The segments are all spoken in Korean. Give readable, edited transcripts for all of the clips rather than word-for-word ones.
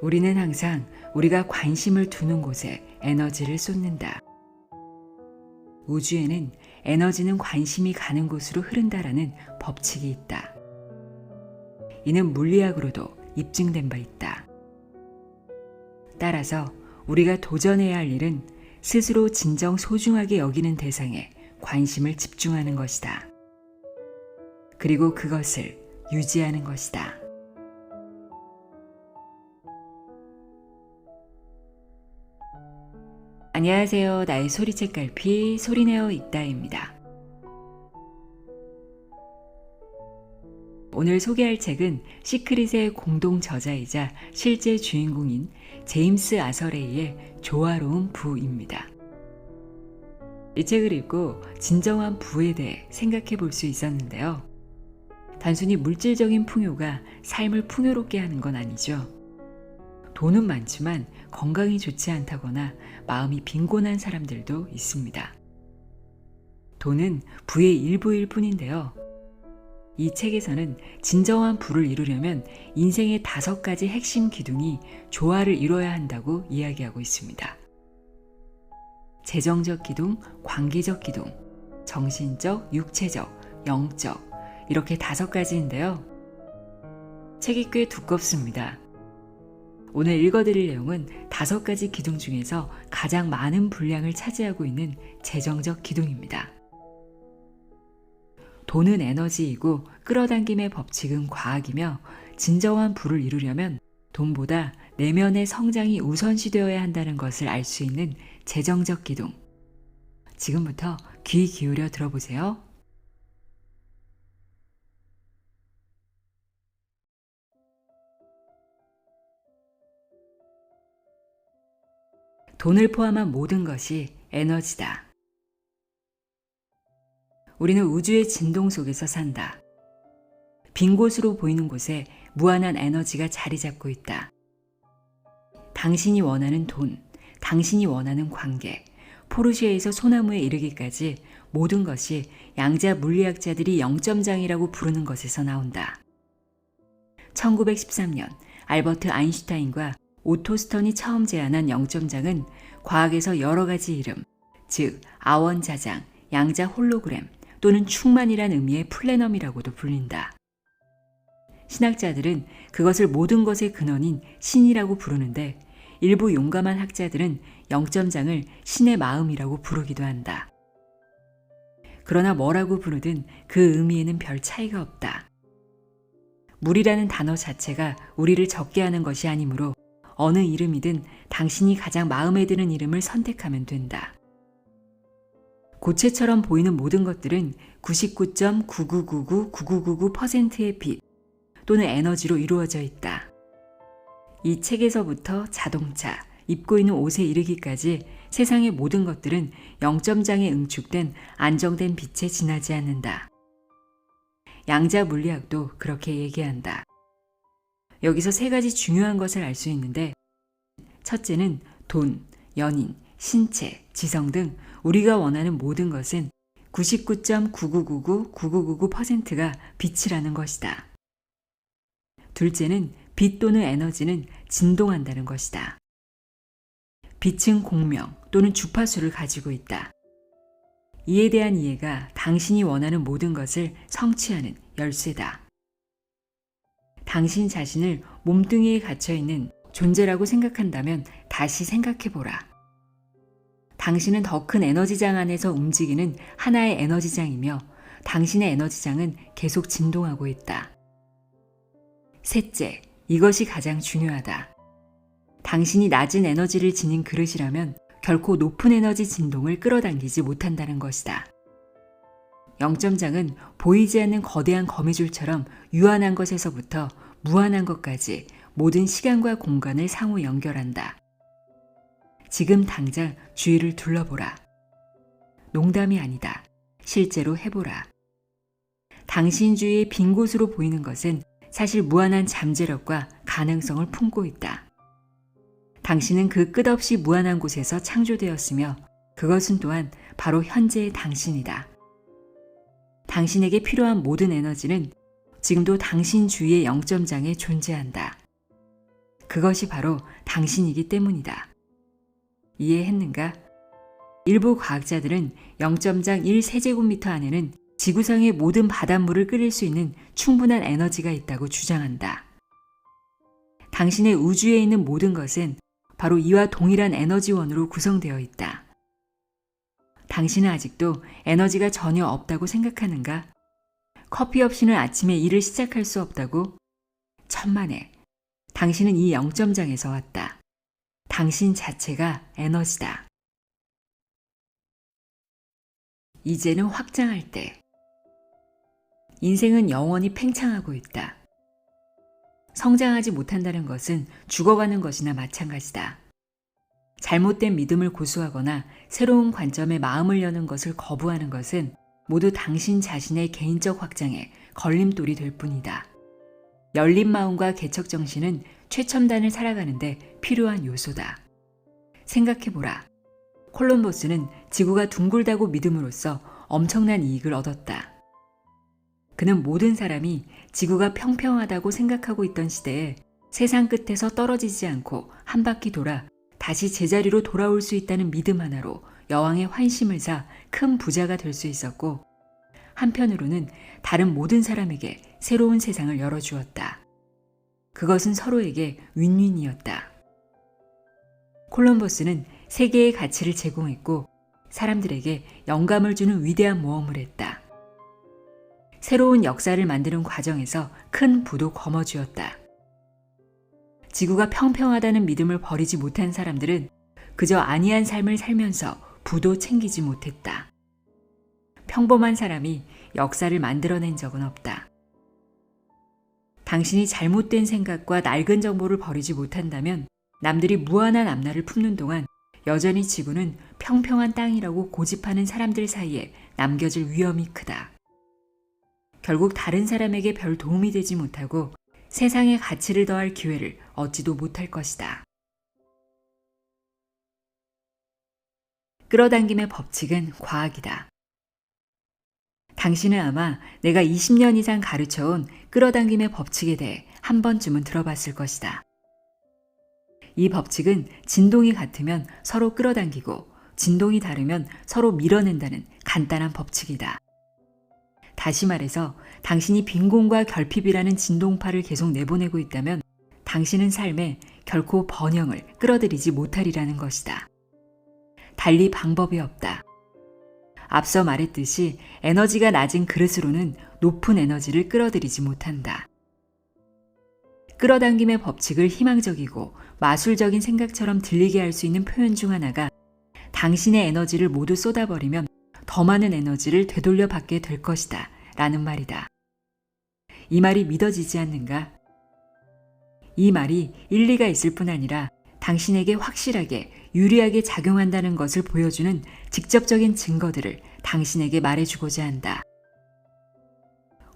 우리는 항상 우리가 관심을 두는 곳에 에너지를 쏟는다. 우주에는 에너지는 관심이 가는 곳으로 흐른다라는 법칙이 있다. 이는 물리학으로도 입증된 바 있다. 따라서 우리가 도전해야 할 일은 스스로 진정 소중하게 여기는 대상에 관심을 집중하는 것이다. 그리고 그것을 유지하는 것이다. 안녕하세요. 나의 소리책 갈피 소리내어 읽다입니다. 오늘 소개할 책은 시크릿의 공동 저자이자 실제 주인공인 제임스 아서레이의 조화로운 부입니다. 이 책을 읽고 진정한 부에 대해 생각해 볼 수 있었는데요. 단순히 물질적인 풍요가 삶을 풍요롭게 하는 건 아니죠. 돈은 많지만 건강이 좋지 않다거나 마음이 빈곤한 사람들도 있습니다. 돈은 부의 일부일 뿐인데요. 이 책에서는 진정한 부를 이루려면 인생의 5가지 핵심 기둥이 조화를 이뤄야 한다고 이야기하고 있습니다. 재정적 기둥, 관계적 기둥, 정신적, 육체적, 영적 이렇게 5가지인데요. 책이 꽤 두껍습니다. 오늘 읽어드릴 내용은 5가지 기둥 중에서 가장 많은 분량을 차지하고 있는 재정적 기둥입니다. 돈은 에너지이고 끌어당김의 법칙은 과학이며 진정한 부를 이루려면 돈보다 내면의 성장이 우선시되어야 한다는 것을 알 수 있는 재정적 기둥. 지금부터 귀 기울여 들어보세요. 돈을 포함한 모든 것이 에너지다. 우리는 우주의 진동 속에서 산다. 빈 곳으로 보이는 곳에 무한한 에너지가 자리 잡고 있다. 당신이 원하는 돈, 당신이 원하는 관계, 포르쉐에서 소나무에 이르기까지 모든 것이 양자 물리학자들이 영점장이라고 부르는 것에서 나온다. 1913년 알버트 아인슈타인과 오토 스턴이 처음 제안한 영점장은 과학에서 여러 가지 이름, 즉 아원자장, 양자 홀로그램 또는 충만이란 의미의 플래넘이라고도 불린다. 신학자들은 그것을 모든 것의 근원인 신이라고 부르는데 일부 용감한 학자들은 영점장을 신의 마음이라고 부르기도 한다. 그러나 뭐라고 부르든 그 의미에는 별 차이가 없다. 물이라는 단어 자체가 우리를 적게 하는 것이 아니므로 어느 이름이든 당신이 가장 마음에 드는 이름을 선택하면 된다. 고체처럼 보이는 모든 것들은 99.9999999%의 빛 또는 에너지로 이루어져 있다. 이 책에서부터 자동차, 입고 있는 옷에 이르기까지 세상의 모든 것들은 영점장에 응축된 안정된 빛에 지나지 않는다. 양자 물리학도 그렇게 얘기한다. 여기서 3가지 중요한 것을 알 수 있는데 첫째는 돈, 연인, 신체, 지성 등 우리가 원하는 모든 것은 99.9999999%가 빛이라는 것이다. 둘째는 빛 또는 에너지는 진동한다는 것이다. 빛은 공명 또는 주파수를 가지고 있다. 이에 대한 이해가 당신이 원하는 모든 것을 성취하는 열쇠다. 당신 자신을 몸뚱이에 갇혀있는 존재라고 생각한다면 다시 생각해보라. 당신은 더 큰 에너지장 안에서 움직이는 하나의 에너지장이며 당신의 에너지장은 계속 진동하고 있다. 셋째, 이것이 가장 중요하다. 당신이 낮은 에너지를 지닌 그릇이라면 결코 높은 에너지 진동을 끌어당기지 못한다는 것이다. 영점장은 보이지 않는 거대한 거미줄처럼 유한한 것에서부터 무한한 것까지 모든 시간과 공간을 상호 연결한다. 지금 당장 주위를 둘러보라. 농담이 아니다. 실제로 해보라. 당신 주위의 빈 곳으로 보이는 것은 사실 무한한 잠재력과 가능성을 품고 있다. 당신은 그 끝없이 무한한 곳에서 창조되었으며 그것은 또한 바로 현재의 당신이다. 당신에게 필요한 모든 에너지는 지금도 당신 주위의 영점장에 존재한다. 그것이 바로 당신이기 때문이다. 이해했는가? 일부 과학자들은 0.장 1세제곱미터 안에는 지구상의 모든 바닷물을 끓일 수 있는 충분한 에너지가 있다고 주장한다. 당신의 우주에 있는 모든 것은 바로 이와 동일한 에너지원으로 구성되어 있다. 당신은 아직도 에너지가 전혀 없다고 생각하는가? 커피 없이는 아침에 일을 시작할 수 없다고? 천만에. 당신은 이 0점장에서 왔다. 당신 자체가 에너지다. 이제는 확장할 때. 인생은 영원히 팽창하고 있다. 성장하지 못한다는 것은 죽어가는 것이나 마찬가지다. 잘못된 믿음을 고수하거나 새로운 관점에 마음을 여는 것을 거부하는 것은 모두 당신 자신의 개인적 확장에 걸림돌이 될 뿐이다. 열린 마음과 개척 정신은 최첨단을 살아가는데 필요한 요소다. 생각해보라. 콜럼버스는 지구가 둥글다고 믿음으로써 엄청난 이익을 얻었다. 그는 모든 사람이 지구가 평평하다고 생각하고 있던 시대에 세상 끝에서 떨어지지 않고 한 바퀴 돌아 다시 제자리로 돌아올 수 있다는 믿음 하나로 여왕의 환심을 사 큰 부자가 될 수 있었고, 한편으로는 다른 모든 사람에게 새로운 세상을 열어주었다. 그것은 서로에게 윈윈이었다. 콜럼버스는 세계의 가치를 제공했고 사람들에게 영감을 주는 위대한 모험을 했다. 새로운 역사를 만드는 과정에서 큰 부도 거머쥐었다. 지구가 평평하다는 믿음을 버리지 못한 사람들은 그저 안이한 삶을 살면서 부도 챙기지 못했다. 평범한 사람이 역사를 만들어낸 적은 없다. 당신이 잘못된 생각과 낡은 정보를 버리지 못한다면 남들이 무한한 앞날을 품는 동안 여전히 지구는 평평한 땅이라고 고집하는 사람들 사이에 남겨질 위험이 크다. 결국 다른 사람에게 별 도움이 되지 못하고 세상에 가치를 더할 기회를 얻지도 못할 것이다. 끌어당김의 법칙은 과학이다. 당신은 아마 내가 20년 이상 가르쳐온 끌어당김의 법칙에 대해 한 번쯤은 들어봤을 것이다. 이 법칙은 진동이 같으면 서로 끌어당기고 진동이 다르면 서로 밀어낸다는 간단한 법칙이다. 다시 말해서 당신이 빈곤과 결핍이라는 진동파를 계속 내보내고 있다면 당신은 삶에 결코 번영을 끌어들이지 못하리라는 것이다. 달리 방법이 없다. 앞서 말했듯이 에너지가 낮은 그릇으로는 높은 에너지를 끌어들이지 못한다. 끌어당김의 법칙을 희망적이고 마술적인 생각처럼 들리게 할 수 있는 표현 중 하나가 당신의 에너지를 모두 쏟아버리면 더 많은 에너지를 되돌려 받게 될 것이다 라는 말이다. 이 말이 믿어지지 않는가? 이 말이 일리가 있을 뿐 아니라 당신에게 확실하게 유리하게 작용한다는 것을 보여주는 직접적인 증거들을 당신에게 말해주고자 한다.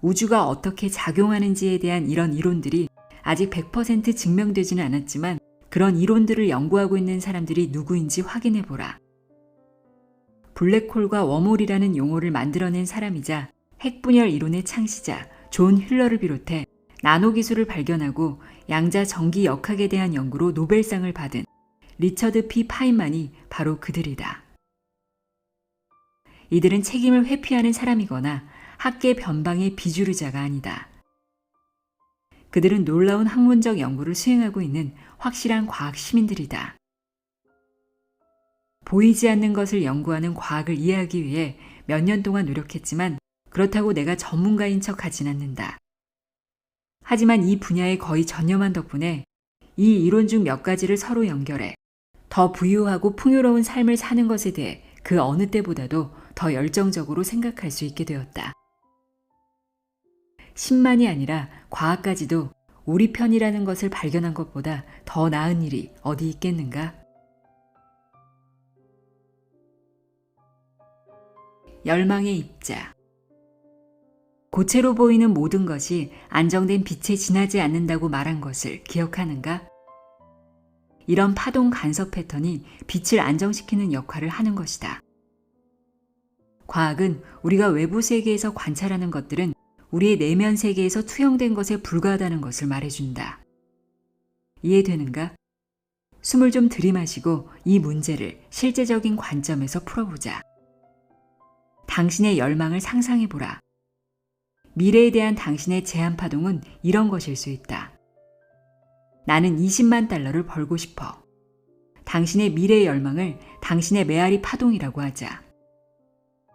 우주가 어떻게 작용하는지에 대한 이런 이론들이 아직 100% 증명되지는 않았지만 그런 이론들을 연구하고 있는 사람들이 누구인지 확인해보라. 블랙홀과 웜홀이라는 용어를 만들어낸 사람이자 핵분열 이론의 창시자 존 휠러를 비롯해 나노 기술을 발견하고 양자 전기 역학에 대한 연구로 노벨상을 받은 리처드 P. 파인만이 바로 그들이다. 이들은 책임을 회피하는 사람이거나 학계 변방의 비주류자가 아니다. 그들은 놀라운 학문적 연구를 수행하고 있는 확실한 과학 시민들이다. 보이지 않는 것을 연구하는 과학을 이해하기 위해 몇 년 동안 노력했지만 그렇다고 내가 전문가인 척 하진 않는다. 하지만 이 분야에 거의 전념한 덕분에 이 이론 중 몇 가지를 서로 연결해 더 부유하고 풍요로운 삶을 사는 것에 대해 그 어느 때보다도 더 열정적으로 생각할 수 있게 되었다. 신만이 아니라 과학까지도 우리 편이라는 것을 발견한 것보다 더 나은 일이 어디 있겠는가? 열망의 입자. 고체로 보이는 모든 것이 안정된 빛에 지나지 않는다고 말한 것을 기억하는가? 이런 파동 간섭 패턴이 빛을 안정시키는 역할을 하는 것이다. 과학은 우리가 외부 세계에서 관찰하는 것들은 우리의 내면 세계에서 투영된 것에 불과하다는 것을 말해준다. 이해되는가? 숨을 좀 들이마시고 이 문제를 실제적인 관점에서 풀어보자. 당신의 열망을 상상해보라. 미래에 대한 당신의 제한 파동은 이런 것일 수 있다. 나는 20만 달러를 벌고 싶어. 당신의 미래의 열망을 당신의 메아리 파동이라고 하자.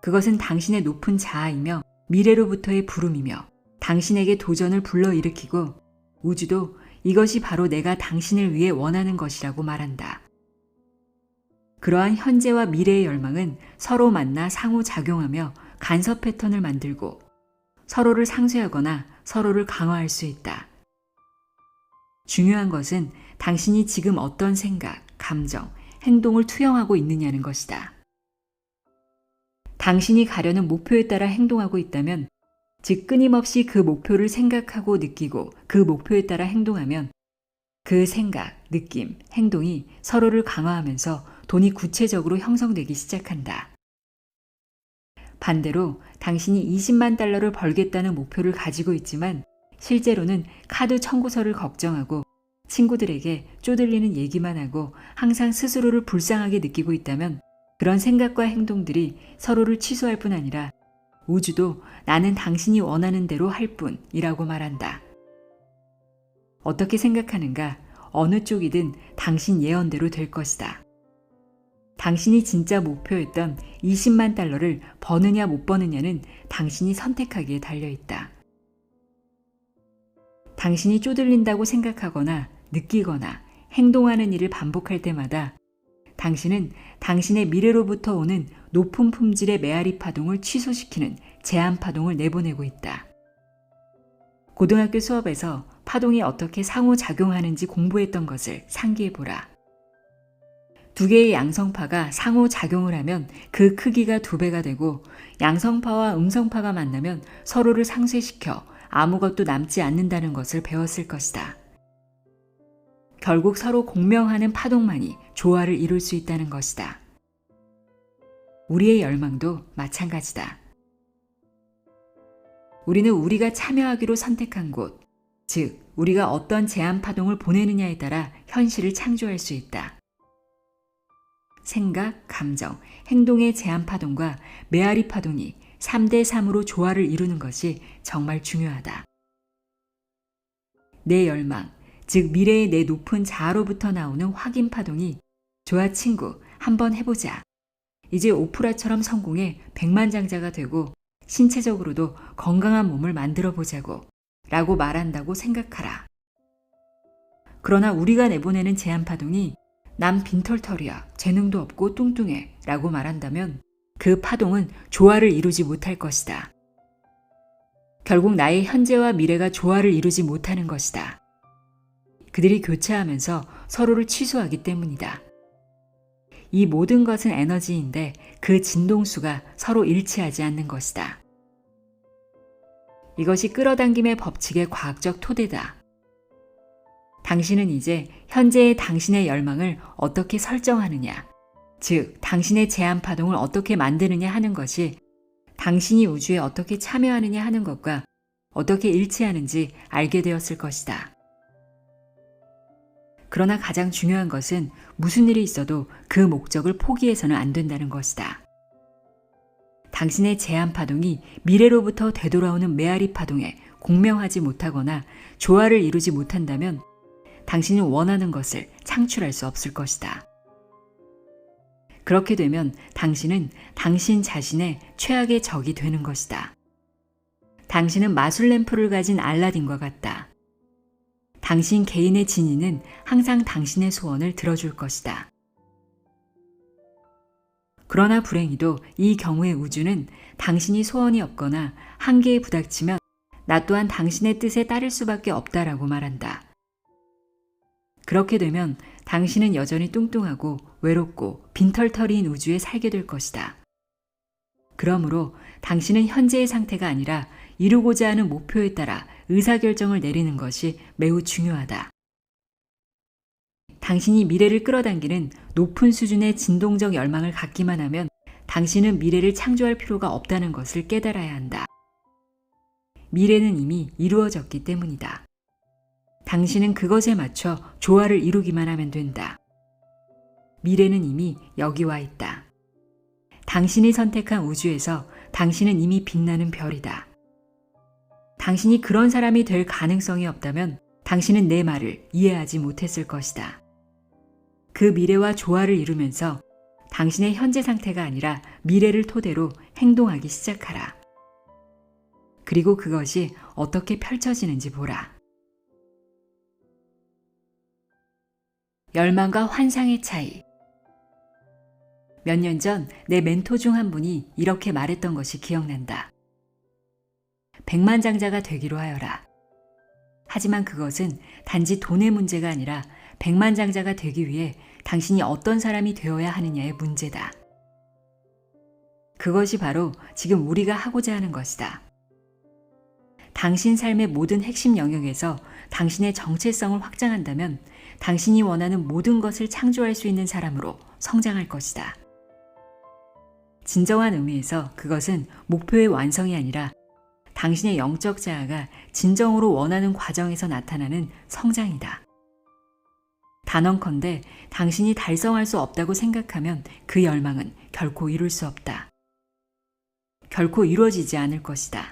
그것은 당신의 높은 자아이며 미래로부터의 부름이며 당신에게 도전을 불러일으키고 우주도 이것이 바로 내가 당신을 위해 원하는 것이라고 말한다. 그러한 현재와 미래의 열망은 서로 만나 상호작용하며 간섭 패턴을 만들고 서로를 상쇄하거나 서로를 강화할 수 있다. 중요한 것은 당신이 지금 어떤 생각, 감정, 행동을 투영하고 있느냐는 것이다. 당신이 가려는 목표에 따라 행동하고 있다면, 즉 끊임없이 그 목표를 생각하고 느끼고 그 목표에 따라 행동하면 그 생각, 느낌, 행동이 서로를 강화하면서 돈이 구체적으로 형성되기 시작한다. 반대로 당신이 20만 달러를 벌겠다는 목표를 가지고 있지만 실제로는 카드 청구서를 걱정하고 친구들에게 쪼들리는 얘기만 하고 항상 스스로를 불쌍하게 느끼고 있다면 그런 생각과 행동들이 서로를 취소할 뿐 아니라 우주도 나는 당신이 원하는 대로 할 뿐이라고 말한다. 어떻게 생각하는가? 어느 쪽이든 당신 예언대로 될 것이다. 당신이 진짜 목표였던 20만 달러를 버느냐 못 버느냐는 당신이 선택하기에 달려있다. 당신이 쪼들린다고 생각하거나 느끼거나 행동하는 일을 반복할 때마다 당신은 당신의 미래로부터 오는 높은 품질의 메아리 파동을 취소시키는 제한 파동을 내보내고 있다. 고등학교 수업에서 파동이 어떻게 상호작용하는지 공부했던 것을 상기해보라. 두 개의 양성파가 상호작용을 하면 그 크기가 2배가 되고 양성파와 음성파가 만나면 서로를 상쇄시켜 아무것도 남지 않는다는 것을 배웠을 것이다. 결국 서로 공명하는 파동만이 조화를 이룰 수 있다는 것이다. 우리의 열망도 마찬가지다. 우리는 우리가 참여하기로 선택한 곳, 즉 우리가 어떤 제한 파동을 보내느냐에 따라 현실을 창조할 수 있다. 생각, 감정, 행동의 제한 파동과 메아리 파동이 3대3으로 조화를 이루는 것이 정말 중요하다. 내 열망, 즉 미래의 내 높은 자아로부터 나오는 확인 파동이 좋아 친구, 한번 해보자. 이제 오프라처럼 성공해 백만장자가 되고 신체적으로도 건강한 몸을 만들어 보자고 라고 말한다고 생각하라. 그러나 우리가 내보내는 제한 파동이 난 빈털털이야, 재능도 없고 뚱뚱해 라고 말한다면 그 파동은 조화를 이루지 못할 것이다. 결국 나의 현재와 미래가 조화를 이루지 못하는 것이다. 그들이 교차하면서 서로를 취소하기 때문이다. 이 모든 것은 에너지인데 그 진동수가 서로 일치하지 않는 것이다. 이것이 끌어당김의 법칙의 과학적 토대다. 당신은 이제 현재의 당신의 열망을 어떻게 설정하느냐, 즉 당신의 제한 파동을 어떻게 만드느냐 하는 것이 당신이 우주에 어떻게 참여하느냐 하는 것과 어떻게 일치하는지 알게 되었을 것이다. 그러나 가장 중요한 것은 무슨 일이 있어도 그 목적을 포기해서는 안 된다는 것이다. 당신의 제한 파동이 미래로부터 되돌아오는 메아리 파동에 공명하지 못하거나 조화를 이루지 못한다면 당신이 원하는 것을 창출할 수 없을 것이다. 그렇게 되면 당신은 당신 자신의 최악의 적이 되는 것이다. 당신은 마술 램프를 가진 알라딘과 같다. 당신 개인의 진이는 항상 당신의 소원을 들어줄 것이다. 그러나 불행히도 이 경우의 우주는 당신이 소원이 없거나 한계에 부닥치면 나 또한 당신의 뜻에 따를 수밖에 없다라고 말한다. 그렇게 되면 당신은 여전히 뚱뚱하고 외롭고 빈털터리인 우주에 살게 될 것이다. 그러므로 당신은 현재의 상태가 아니라 이루고자 하는 목표에 따라 의사결정을 내리는 것이 매우 중요하다. 당신이 미래를 끌어당기는 높은 수준의 진동적 열망을 갖기만 하면 당신은 미래를 창조할 필요가 없다는 것을 깨달아야 한다. 미래는 이미 이루어졌기 때문이다. 당신은 그것에 맞춰 조화를 이루기만 하면 된다. 미래는 이미 여기 와 있다. 당신이 선택한 우주에서 당신은 이미 빛나는 별이다. 당신이 그런 사람이 될 가능성이 없다면 당신은 내 말을 이해하지 못했을 것이다. 그 미래와 조화를 이루면서 당신의 현재 상태가 아니라 미래를 토대로 행동하기 시작하라. 그리고 그것이 어떻게 펼쳐지는지 보라. 열망과 환상의 차이. 몇 년 전 내 멘토 중 한 분이 이렇게 말했던 것이 기억난다. 백만장자가 되기로 하여라. 하지만 그것은 단지 돈의 문제가 아니라 백만장자가 되기 위해 당신이 어떤 사람이 되어야 하느냐의 문제다. 그것이 바로 지금 우리가 하고자 하는 것이다. 당신 삶의 모든 핵심 영역에서 당신의 정체성을 확장한다면 당신이 원하는 모든 것을 창조할 수 있는 사람으로 성장할 것이다. 진정한 의미에서 그것은 목표의 완성이 아니라 당신의 영적 자아가 진정으로 원하는 과정에서 나타나는 성장이다. 단언컨대 당신이 달성할 수 없다고 생각하면 그 열망은 결코 이룰 수 없다. 결코 이루어지지 않을 것이다.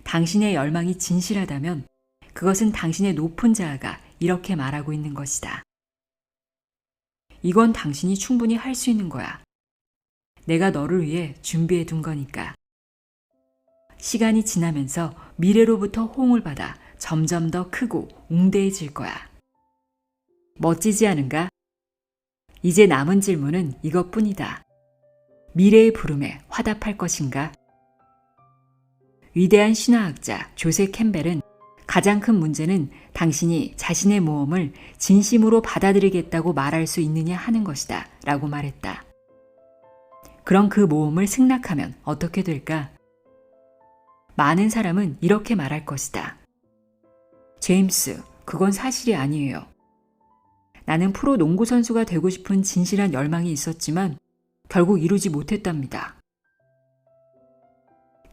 당신의 열망이 진실하다면 그것은 당신의 높은 자아가 이렇게 말하고 있는 것이다. 이건 당신이 충분히 할 수 있는 거야. 내가 너를 위해 준비해 둔 거니까. 시간이 지나면서 미래로부터 호응을 받아 점점 더 크고 웅대해질 거야. 멋지지 않은가? 이제 남은 질문은 이것뿐이다. 미래의 부름에 화답할 것인가? 위대한 신화학자 조세 캠벨은 가장 큰 문제는 당신이 자신의 모험을 진심으로 받아들이겠다고 말할 수 있느냐 하는 것이다 라고 말했다. 그럼 그 모험을 승낙하면 어떻게 될까? 많은 사람은 이렇게 말할 것이다. 제임스, 그건 사실이 아니에요. 나는 프로 농구 선수가 되고 싶은 진실한 열망이 있었지만 결국 이루지 못했답니다.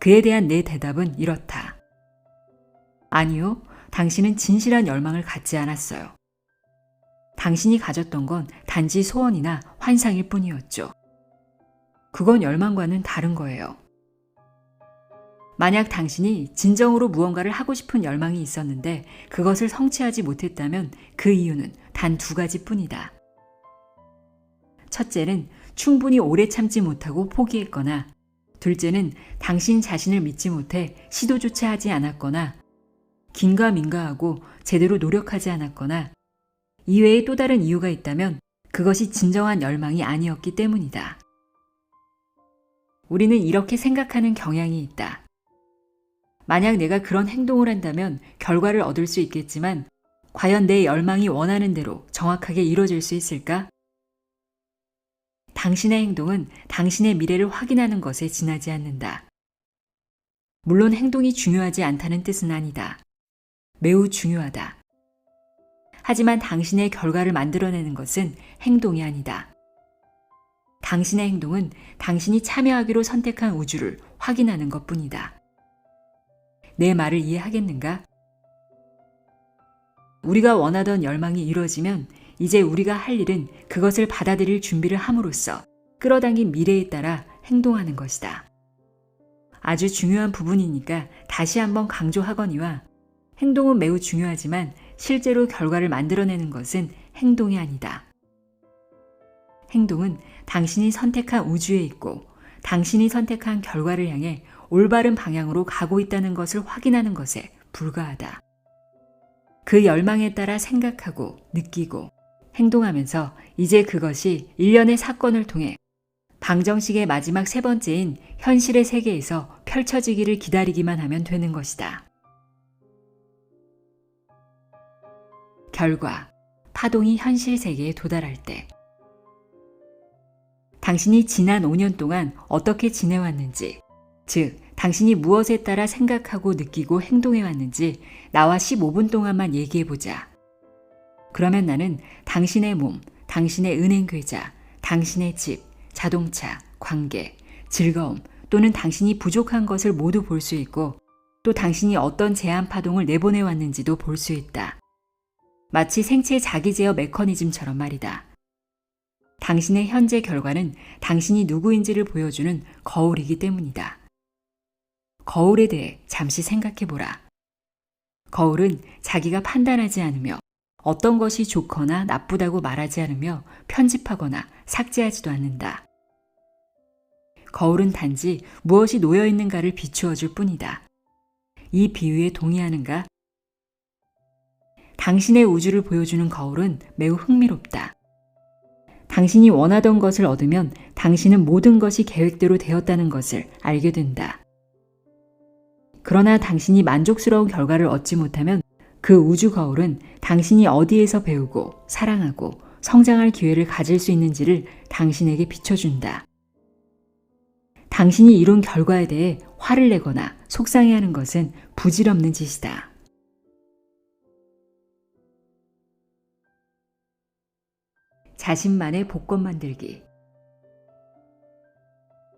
그에 대한 내 대답은 이렇다. 아니요, 당신은 진실한 열망을 갖지 않았어요. 당신이 가졌던 건 단지 소원이나 환상일 뿐이었죠. 그건 열망과는 다른 거예요. 만약 당신이 진정으로 무언가를 하고 싶은 열망이 있었는데 그것을 성취하지 못했다면 그 이유는 단 두 가지뿐이다. 첫째는 충분히 오래 참지 못하고 포기했거나, 둘째는 당신 자신을 믿지 못해 시도조차 하지 않았거나, 긴가민가하고 제대로 노력하지 않았거나, 이외에 또 다른 이유가 있다면 그것이 진정한 열망이 아니었기 때문이다. 우리는 이렇게 생각하는 경향이 있다. 만약 내가 그런 행동을 한다면 결과를 얻을 수 있겠지만 과연 내 열망이 원하는 대로 정확하게 이루어질 수 있을까? 당신의 행동은 당신의 미래를 확인하는 것에 지나지 않는다. 물론 행동이 중요하지 않다는 뜻은 아니다. 매우 중요하다. 하지만 당신의 결과를 만들어내는 것은 행동이 아니다. 당신의 행동은 당신이 참여하기로 선택한 우주를 확인하는 것뿐이다. 내 말을 이해하겠는가? 우리가 원하던 열망이 이루어지면 이제 우리가 할 일은 그것을 받아들일 준비를 함으로써 끌어당긴 미래에 따라 행동하는 것이다. 아주 중요한 부분이니까 다시 한번 강조하거니와 행동은 매우 중요하지만 실제로 결과를 만들어내는 것은 행동이 아니다. 행동은 당신이 선택한 우주에 있고 당신이 선택한 결과를 향해 올바른 방향으로 가고 있다는 것을 확인하는 것에 불과하다. 그 열망에 따라 생각하고 느끼고 행동하면서 이제 그것이 일련의 사건을 통해 방정식의 마지막 세 번째인 현실의 세계에서 펼쳐지기를 기다리기만 하면 되는 것이다. 결과, 파동이 현실 세계에 도달할 때 당신이 지난 5년 동안 어떻게 지내왔는지, 즉 당신이 무엇에 따라 생각하고 느끼고 행동해왔는지 나와 15분 동안만 얘기해보자. 그러면 나는 당신의 몸, 당신의 은행 계좌, 당신의 집, 자동차, 관계, 즐거움 또는 당신이 부족한 것을 모두 볼 수 있고 또 당신이 어떤 제한 파동을 내보내왔는지도 볼 수 있다. 마치 생체 자기 제어 메커니즘처럼 말이다. 당신의 현재 결과는 당신이 누구인지를 보여주는 거울이기 때문이다. 거울에 대해 잠시 생각해보라. 거울은 자기가 판단하지 않으며 어떤 것이 좋거나 나쁘다고 말하지 않으며 편집하거나 삭제하지도 않는다. 거울은 단지 무엇이 놓여 있는가를 비추어 줄 뿐이다. 이 비유에 동의하는가? 당신의 우주를 보여주는 거울은 매우 흥미롭다. 당신이 원하던 것을 얻으면 당신은 모든 것이 계획대로 되었다는 것을 알게 된다. 그러나 당신이 만족스러운 결과를 얻지 못하면 그 우주 거울은 당신이 어디에서 배우고 사랑하고 성장할 기회를 가질 수 있는지를 당신에게 비춰준다. 당신이 이룬 결과에 대해 화를 내거나 속상해하는 것은 부질없는 짓이다. 자신만의 복권 만들기.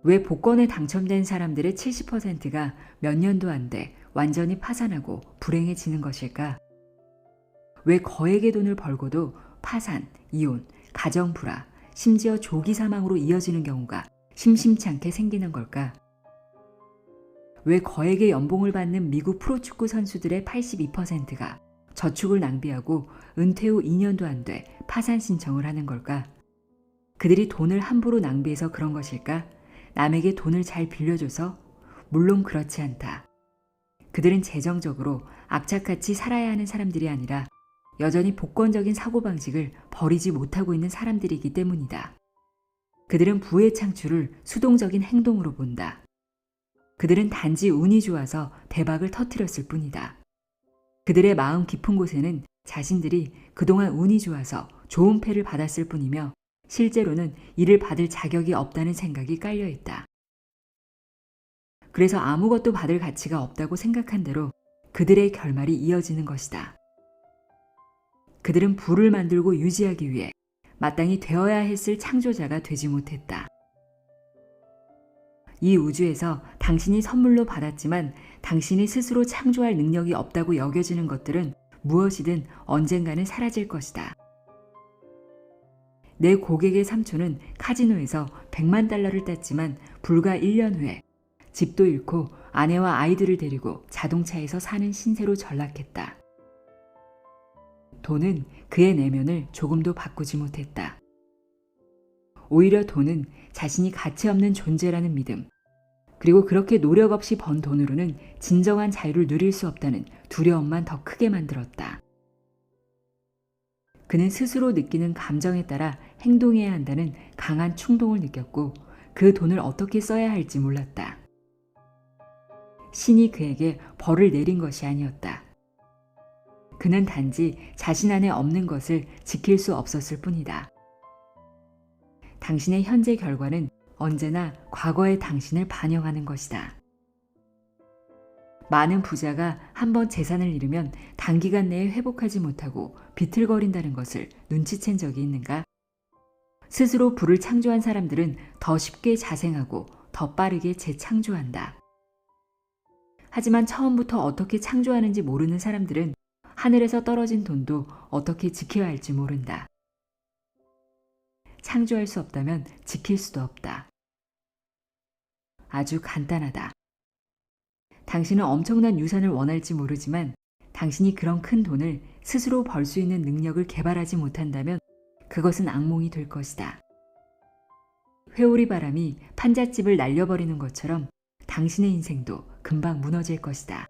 왜 복권에 당첨된 사람들의 70%가 몇 년도 안 돼 완전히 파산하고 불행해지는 것일까? 왜 거액의 돈을 벌고도 파산, 이혼, 가정 불화, 심지어 조기 사망으로 이어지는 경우가 심심치 않게 생기는 걸까? 왜 거액의 연봉을 받는 미국 프로축구 선수들의 82%가 저축을 낭비하고 은퇴 후 2년도 안 돼 파산 신청을 하는 걸까? 그들이 돈을 함부로 낭비해서 그런 것일까? 남에게 돈을 잘 빌려줘서? 물론 그렇지 않다. 그들은 재정적으로 악착같이 살아야 하는 사람들이 아니라 여전히 복권적인 사고방식을 버리지 못하고 있는 사람들이기 때문이다. 그들은 부의 창출을 수동적인 행동으로 본다. 그들은 단지 운이 좋아서 대박을 터뜨렸을 뿐이다. 그들의 마음 깊은 곳에는 자신들이 그동안 운이 좋아서 좋은 패를 받았을 뿐이며 실제로는 이를 받을 자격이 없다는 생각이 깔려 있다. 그래서 아무것도 받을 가치가 없다고 생각한 대로 그들의 결말이 이어지는 것이다. 그들은 부를 만들고 유지하기 위해 마땅히 되어야 했을 창조자가 되지 못했다. 이 우주에서 당신이 선물로 받았지만 당신이 스스로 창조할 능력이 없다고 여겨지는 것들은 무엇이든 언젠가는 사라질 것이다. 내 고객의 삼촌은 카지노에서 100만 달러를 땄지만 불과 1년 후에 집도 잃고 아내와 아이들을 데리고 자동차에서 사는 신세로 전락했다. 돈은 그의 내면을 조금도 바꾸지 못했다. 오히려 돈은 자신이 가치 없는 존재라는 믿음, 그리고 그렇게 노력 없이 번 돈으로는 진정한 자유를 누릴 수 없다는 두려움만 더 크게 만들었다. 그는 스스로 느끼는 감정에 따라 행동해야 한다는 강한 충동을 느꼈고 그 돈을 어떻게 써야 할지 몰랐다. 신이 그에게 벌을 내린 것이 아니었다. 그는 단지 자신 안에 없는 것을 지킬 수 없었을 뿐이다. 당신의 현재 결과는 언제나 과거의 당신을 반영하는 것이다. 많은 부자가 한번 재산을 잃으면 단기간 내에 회복하지 못하고 비틀거린다는 것을 눈치챈 적이 있는가? 스스로 부를 창조한 사람들은 더 쉽게 자생하고 더 빠르게 재창조한다. 하지만 처음부터 어떻게 창조하는지 모르는 사람들은 하늘에서 떨어진 돈도 어떻게 지켜야 할지 모른다. 창조할 수 없다면 지킬 수도 없다. 아주 간단하다. 당신은 엄청난 유산을 원할지 모르지만 당신이 그런 큰 돈을 스스로 벌 수 있는 능력을 개발하지 못한다면 그것은 악몽이 될 것이다. 회오리 바람이 판잣집을 날려버리는 것처럼 당신의 인생도 금방 무너질 것이다.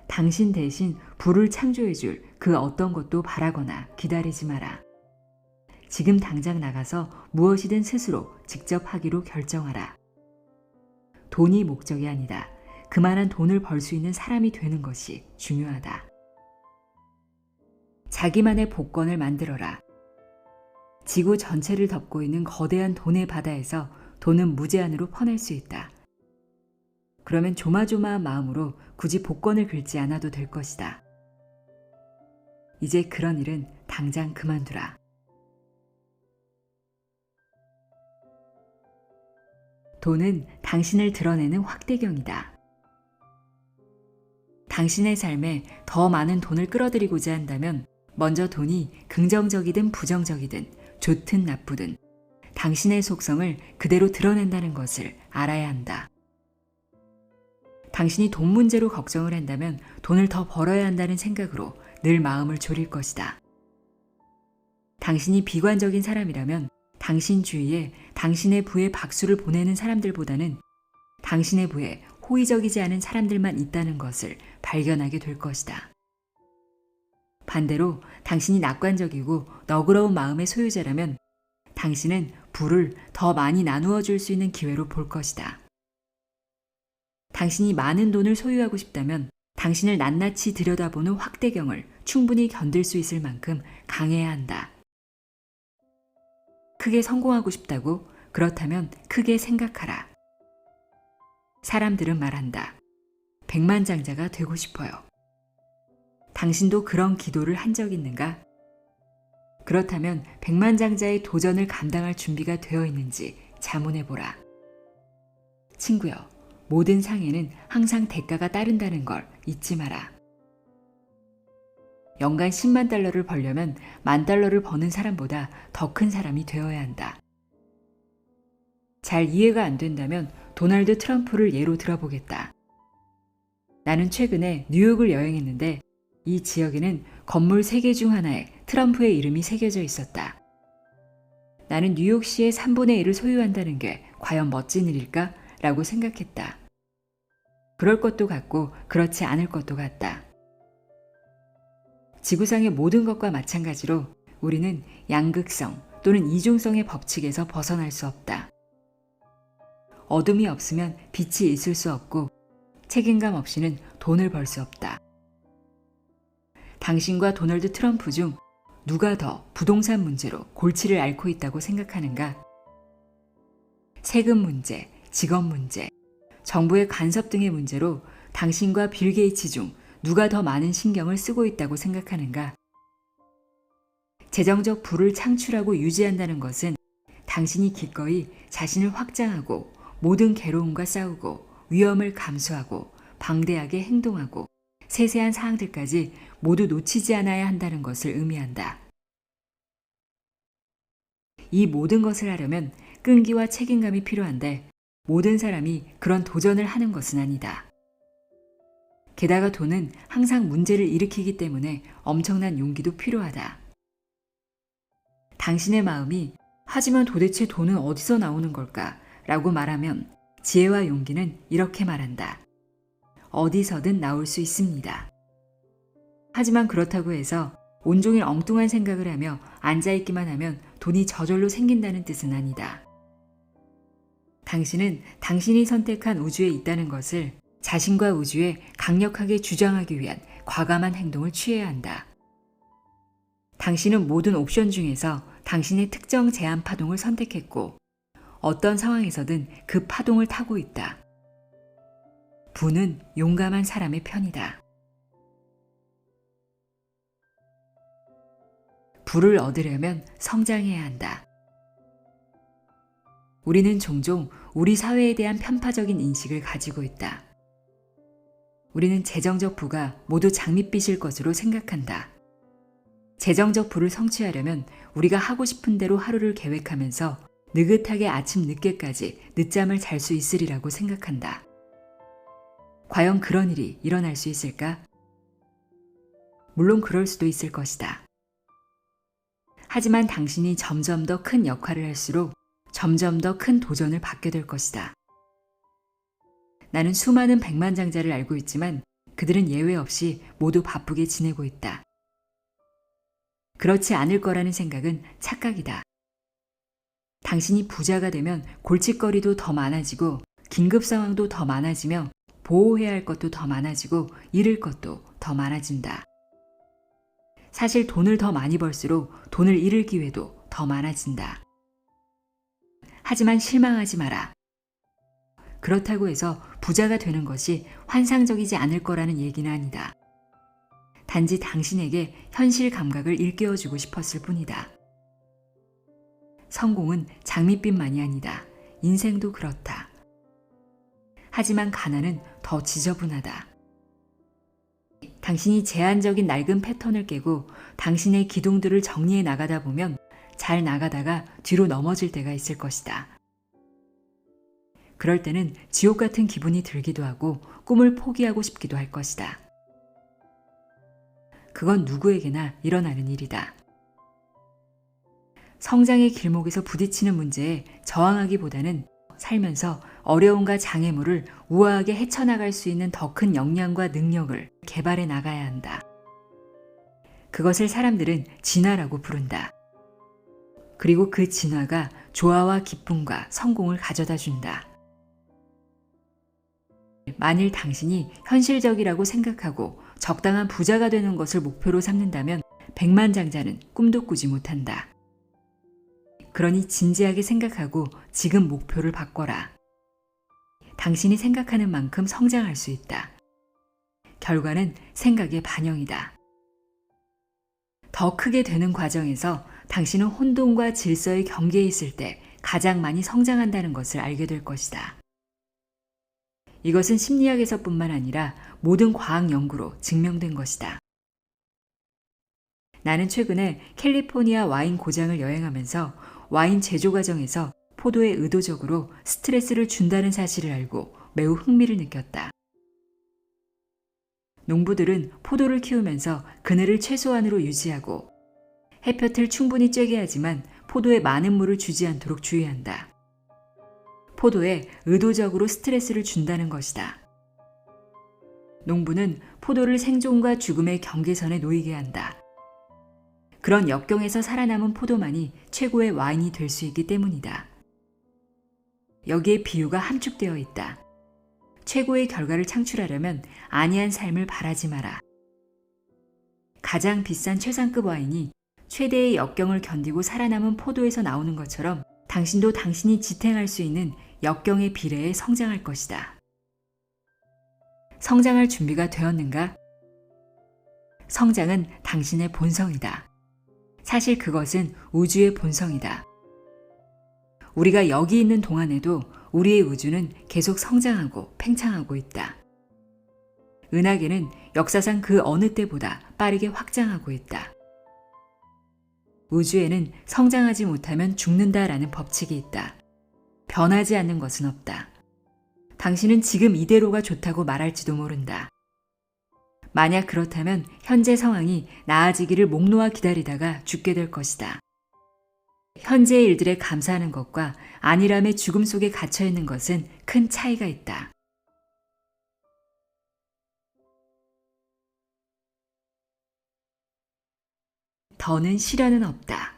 당신 대신 부를 창조해줄 그 어떤 것도 바라거나 기다리지 마라. 지금 당장 나가서 무엇이든 스스로 직접 하기로 결정하라. 돈이 목적이 아니다. 그만한 돈을 벌 수 있는 사람이 되는 것이 중요하다. 자기만의 복권을 만들어라. 지구 전체를 덮고 있는 거대한 돈의 바다에서 돈은 무제한으로 퍼낼 수 있다. 그러면 조마조마한 마음으로 굳이 복권을 긁지 않아도 될 것이다. 이제 그런 일은 당장 그만두라. 돈은 당신을 드러내는 확대경이다. 당신의 삶에 더 많은 돈을 끌어들이고자 한다면 먼저 돈이 긍정적이든 부정적이든 좋든 나쁘든 당신의 속성을 그대로 드러낸다는 것을 알아야 한다. 당신이 돈 문제로 걱정을 한다면 돈을 더 벌어야 한다는 생각으로 늘 마음을 졸일 것이다. 당신이 비관적인 사람이라면 당신 주위에 당신의 부에 박수를 보내는 사람들보다는 당신의 부에 호의적이지 않은 사람들만 있다는 것을 발견하게 될 것이다. 반대로 당신이 낙관적이고 너그러운 마음의 소유자라면 당신은 부를 더 많이 나누어 줄 수 있는 기회로 볼 것이다. 당신이 많은 돈을 소유하고 싶다면 당신을 낱낱이 들여다보는 확대경을 충분히 견딜 수 있을 만큼 강해야 한다. 크게 성공하고 싶다고? 그렇다면 크게 생각하라. 사람들은 말한다. 백만장자가 되고 싶어요. 당신도 그런 기도를 한 적 있는가? 그렇다면 백만장자의 도전을 감당할 준비가 되어 있는지 자문해보라. 친구여, 모든 상에는 항상 대가가 따른다는 걸 잊지 마라. 연간 10만 달러를 벌려면 10,000달러를 버는 사람보다 더 큰 사람이 되어야 한다. 잘 이해가 안 된다면 도널드 트럼프를 예로 들어보겠다. 나는 최근에 뉴욕을 여행했는데 이 지역에는 건물 3개 중 하나에 트럼프의 이름이 새겨져 있었다. 나는 뉴욕시의 3분의 1을 소유한다는 게 과연 멋진 일일까? 라고 생각했다. 그럴 것도 같고 그렇지 않을 것도 같다. 지구상의 모든 것과 마찬가지로 우리는 양극성 또는 이중성의 법칙에서 벗어날 수 없다. 어둠이 없으면 빛이 있을 수 없고 책임감 없이는 돈을 벌 수 없다. 당신과 도널드 트럼프 중 누가 더 부동산 문제로 골치를 앓고 있다고 생각하는가? 세금 문제, 직업 문제, 정부의 간섭 등의 문제로 당신과 빌 게이츠 중 누가 더 많은 신경을 쓰고 있다고 생각하는가? 재정적 부를 창출하고 유지한다는 것은 당신이 기꺼이 자신을 확장하고 모든 괴로움과 싸우고 위험을 감수하고 방대하게 행동하고 세세한 사항들까지 모두 놓치지 않아야 한다는 것을 의미한다. 이 모든 것을 하려면 끈기와 책임감이 필요한데 모든 사람이 그런 도전을 하는 것은 아니다. 게다가 돈은 항상 문제를 일으키기 때문에 엄청난 용기도 필요하다. 당신의 마음이 하지만 도대체 돈은 어디서 나오는 걸까? 라고 말하면 지혜와 용기는 이렇게 말한다. 어디서든 나올 수 있습니다. 하지만 그렇다고 해서 온종일 엉뚱한 생각을 하며 앉아있기만 하면 돈이 저절로 생긴다는 뜻은 아니다. 당신은 당신이 선택한 우주에 있다는 것을 자신과 우주에 강력하게 주장하기 위한 과감한 행동을 취해야 한다. 당신은 모든 옵션 중에서 당신의 특정 제한 파동을 선택했고 어떤 상황에서든 그 파동을 타고 있다. 부는 용감한 사람의 편이다. 부를 얻으려면 성장해야 한다. 우리는 종종 우리 사회에 대한 편파적인 인식을 가지고 있다. 우리는 재정적 부가 모두 장밋빛일 것으로 생각한다. 재정적 부를 성취하려면 우리가 하고 싶은 대로 하루를 계획하면서 느긋하게 아침 늦게까지 늦잠을 잘 수 있으리라고 생각한다. 과연 그런 일이 일어날 수 있을까? 물론 그럴 수도 있을 것이다. 하지만 당신이 점점 더 큰 역할을 할수록 점점 더 큰 도전을 받게 될 것이다. 나는 수많은 백만장자를 알고 있지만 그들은 예외 없이 모두 바쁘게 지내고 있다. 그렇지 않을 거라는 생각은 착각이다. 당신이 부자가 되면 골칫거리도 더 많아지고 긴급 상황도 더 많아지며 보호해야 할 것도 더 많아지고 잃을 것도 더 많아진다. 사실 돈을 더 많이 벌수록 돈을 잃을 기회도 더 많아진다. 하지만 실망하지 마라. 그렇다고 해서 부자가 되는 것이 환상적이지 않을 거라는 얘기는 아니다. 단지 당신에게 현실 감각을 일깨워주고 싶었을 뿐이다. 성공은 장밋빛만이 아니다. 인생도 그렇다. 하지만 가난은 더 지저분하다. 당신이 제한적인 낡은 패턴을 깨고 당신의 기둥들을 정리해 나가다 보면 잘 나가다가 뒤로 넘어질 때가 있을 것이다. 그럴 때는 지옥 같은 기분이 들기도 하고 꿈을 포기하고 싶기도 할 것이다. 그건 누구에게나 일어나는 일이다. 성장의 길목에서 부딪히는 문제에 저항하기보다는 살면서 어려움과 장애물을 우아하게 헤쳐나갈 수 있는 더 큰 역량과 능력을 개발해 나가야 한다. 그것을 사람들은 진화라고 부른다. 그리고 그 진화가 조화와 기쁨과 성공을 가져다 준다. 만일 당신이 현실적이라고 생각하고 적당한 부자가 되는 것을 목표로 삼는다면 백만장자는 꿈도 꾸지 못한다. 그러니 진지하게 생각하고 지금 목표를 바꿔라. 당신이 생각하는 만큼 성장할 수 있다. 결과는 생각의 반영이다. 더 크게 되는 과정에서 당신은 혼돈과 질서의 경계에 있을 때 가장 많이 성장한다는 것을 알게 될 것이다. 이것은 심리학에서뿐만 아니라 모든 과학 연구로 증명된 것이다. 나는 최근에 캘리포니아 와인 고장을 여행하면서 와인 제조 과정에서 포도에 의도적으로 스트레스를 준다는 사실을 알고 매우 흥미를 느꼈다. 농부들은 포도를 키우면서 그늘을 최소한으로 유지하고 햇볕을 충분히 쬐게 하지만 포도에 많은 물을 주지 않도록 주의한다. 포도에 의도적으로 스트레스를 준다는 것이다. 농부는 포도를 생존과 죽음의 경계선에 놓이게 한다. 그런 역경에서 살아남은 포도만이 최고의 와인이 될 수 있기 때문이다. 여기에 비유가 함축되어 있다. 최고의 결과를 창출하려면 안이한 삶을 바라지 마라. 가장 비싼 최상급 와인이 최대의 역경을 견디고 살아남은 포도에서 나오는 것처럼 당신도 당신이 지탱할 수 있는 역경의 비례에 성장할 것이다. 성장할 준비가 되었는가? 성장은 당신의 본성이다. 사실 그것은 우주의 본성이다. 우리가 여기 있는 동안에도 우리의 우주는 계속 성장하고 팽창하고 있다. 은하계는 역사상 그 어느 때보다 빠르게 확장하고 있다. 우주에는 성장하지 못하면 죽는다라는 법칙이 있다. 변하지 않는 것은 없다. 당신은 지금 이대로가 좋다고 말할지도 모른다. 만약 그렇다면 현재 상황이 나아지기를 목 놓아 기다리다가 죽게 될 것이다. 현재의 일들에 감사하는 것과 안일함의 죽음 속에 갇혀 있는 것은 큰 차이가 있다. 더는 시련은 없다.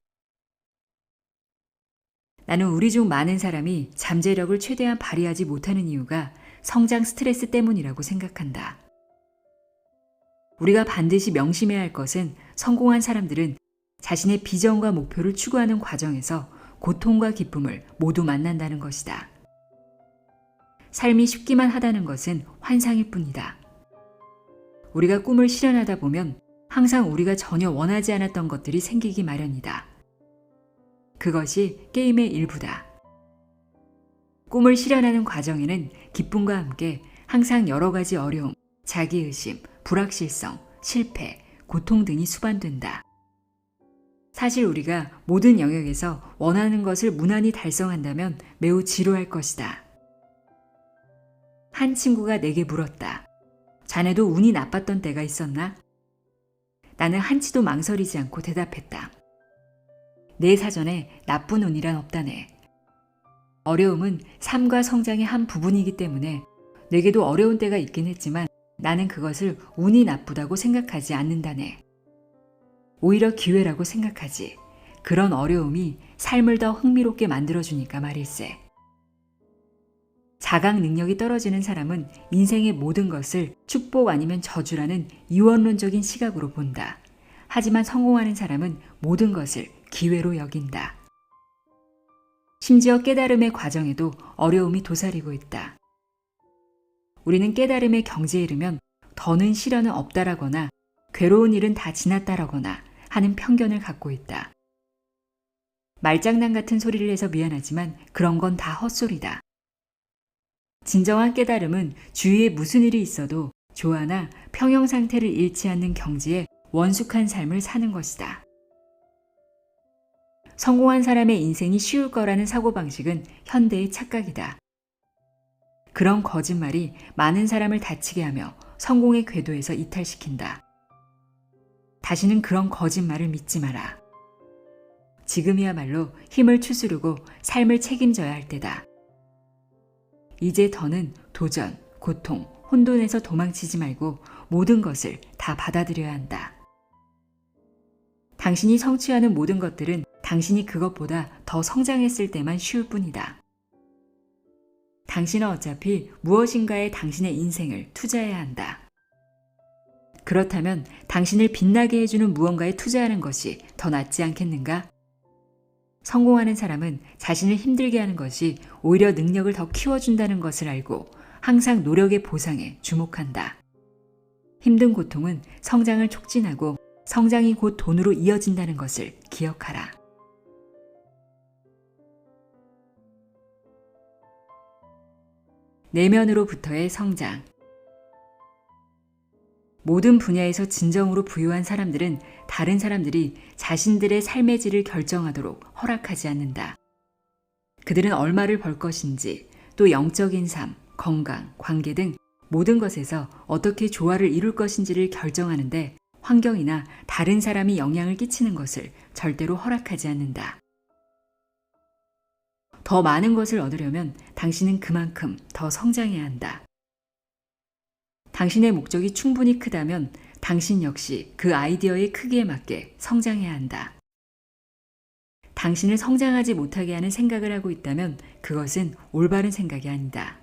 나는 우리 중 많은 사람이 잠재력을 최대한 발휘하지 못하는 이유가 성장 스트레스 때문이라고 생각한다. 우리가 반드시 명심해야 할 것은 성공한 사람들은 자신의 비전과 목표를 추구하는 과정에서 고통과 기쁨을 모두 만난다는 것이다. 삶이 쉽기만 하다는 것은 환상일 뿐이다. 우리가 꿈을 실현하다 보면 항상 우리가 전혀 원하지 않았던 것들이 생기기 마련이다. 그것이 게임의 일부다. 꿈을 실현하는 과정에는 기쁨과 함께 항상 여러 가지 어려움, 자기의심, 불확실성, 실패, 고통 등이 수반된다. 사실 우리가 모든 영역에서 원하는 것을 무난히 달성한다면 매우 지루할 것이다. 한 친구가 내게 물었다. 자네도 운이 나빴던 때가 있었나? 나는 한치도 망설이지 않고 대답했다. 내 사전에 나쁜 운이란 없다네. 어려움은 삶과 성장의 한 부분이기 때문에 내게도 어려운 때가 있긴 했지만 나는 그것을 운이 나쁘다고 생각하지 않는다네. 오히려 기회라고 생각하지. 그런 어려움이 삶을 더 흥미롭게 만들어주니까 말일세. 자각 능력이 떨어지는 사람은 인생의 모든 것을 축복 아니면 저주라는 이원론적인 시각으로 본다. 하지만 성공하는 사람은 모든 것을 기회로 여긴다. 심지어 깨달음의 과정에도 어려움이 도사리고 있다. 우리는 깨달음의 경지에 이르면 더는 시련은 없다라거나 괴로운 일은 다 지났다라거나 하는 편견을 갖고 있다. 말장난 같은 소리를 해서 미안하지만 그런 건 다 헛소리다. 진정한 깨달음은 주위에 무슨 일이 있어도 조화나 평형 상태를 잃지 않는 경지에 원숙한 삶을 사는 것이다. 성공한 사람의 인생이 쉬울 거라는 사고방식은 현대의 착각이다. 그런 거짓말이 많은 사람을 다치게 하며 성공의 궤도에서 이탈시킨다. 다시는 그런 거짓말을 믿지 마라. 지금이야말로 힘을 추스르고 삶을 책임져야 할 때다. 이제 더는 도전, 고통, 혼돈에서 도망치지 말고 모든 것을 다 받아들여야 한다. 당신이 성취하는 모든 것들은 당신이 그것보다 더 성장했을 때만 쉬울 뿐이다. 당신은 어차피 무엇인가에 당신의 인생을 투자해야 한다. 그렇다면 당신을 빛나게 해주는 무언가에 투자하는 것이 더 낫지 않겠는가? 성공하는 사람은 자신을 힘들게 하는 것이 오히려 능력을 더 키워준다는 것을 알고 항상 노력의 보상에 주목한다. 힘든 고통은 성장을 촉진하고 성장이 곧 돈으로 이어진다는 것을 기억하라. 내면으로부터의 성장. 모든 분야에서 진정으로 부유한 사람들은 다른 사람들이 자신들의 삶의 질을 결정하도록 허락하지 않는다. 그들은 얼마를 벌 것인지, 또 영적인 삶, 건강, 관계 등 모든 것에서 어떻게 조화를 이룰 것인지를 결정하는데 환경이나 다른 사람이 영향을 끼치는 것을 절대로 허락하지 않는다. 더 많은 것을 얻으려면 당신은 그만큼 더 성장해야 한다. 당신의 목적이 충분히 크다면 당신 역시 그 아이디어의 크기에 맞게 성장해야 한다. 당신을 성장하지 못하게 하는 생각을 하고 있다면 그것은 올바른 생각이 아니다.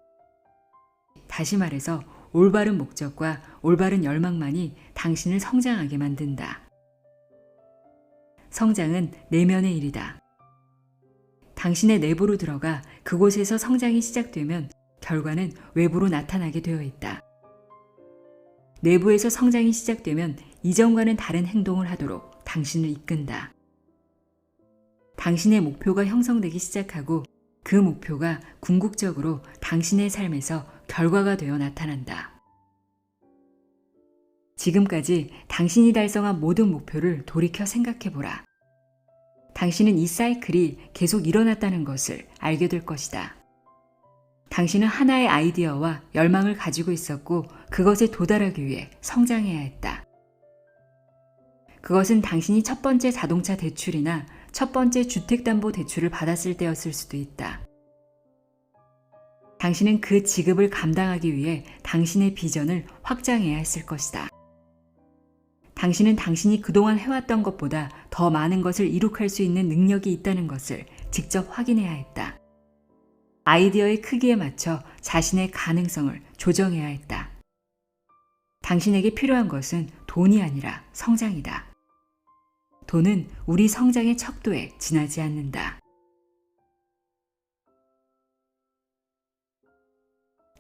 다시 말해서 올바른 목적과 올바른 열망만이 당신을 성장하게 만든다. 성장은 내면의 일이다. 당신의 내부로 들어가 그곳에서 성장이 시작되면 결과는 외부로 나타나게 되어 있다. 내부에서 성장이 시작되면 이전과는 다른 행동을 하도록 당신을 이끈다. 당신의 목표가 형성되기 시작하고 그 목표가 궁극적으로 당신의 삶에서 결과가 되어 나타난다. 지금까지 당신이 달성한 모든 목표를 돌이켜 생각해보라. 당신은 이 사이클이 계속 일어났다는 것을 알게 될 것이다. 당신은 하나의 아이디어와 열망을 가지고 있었고 그것에 도달하기 위해 성장해야 했다. 그것은 당신이 첫 번째 자동차 대출이나 첫 번째 주택담보대출을 받았을 때였을 수도 있다. 당신은 그 지급을 감당하기 위해 당신의 비전을 확장해야 했을 것이다. 당신은 당신이 그동안 해왔던 것보다 더 많은 것을 이룩할 수 있는 능력이 있다는 것을 직접 확인해야 했다. 아이디어의 크기에 맞춰 자신의 가능성을 조정해야 했다. 당신에게 필요한 것은 돈이 아니라 성장이다. 돈은 우리 성장의 척도에 지나지 않는다.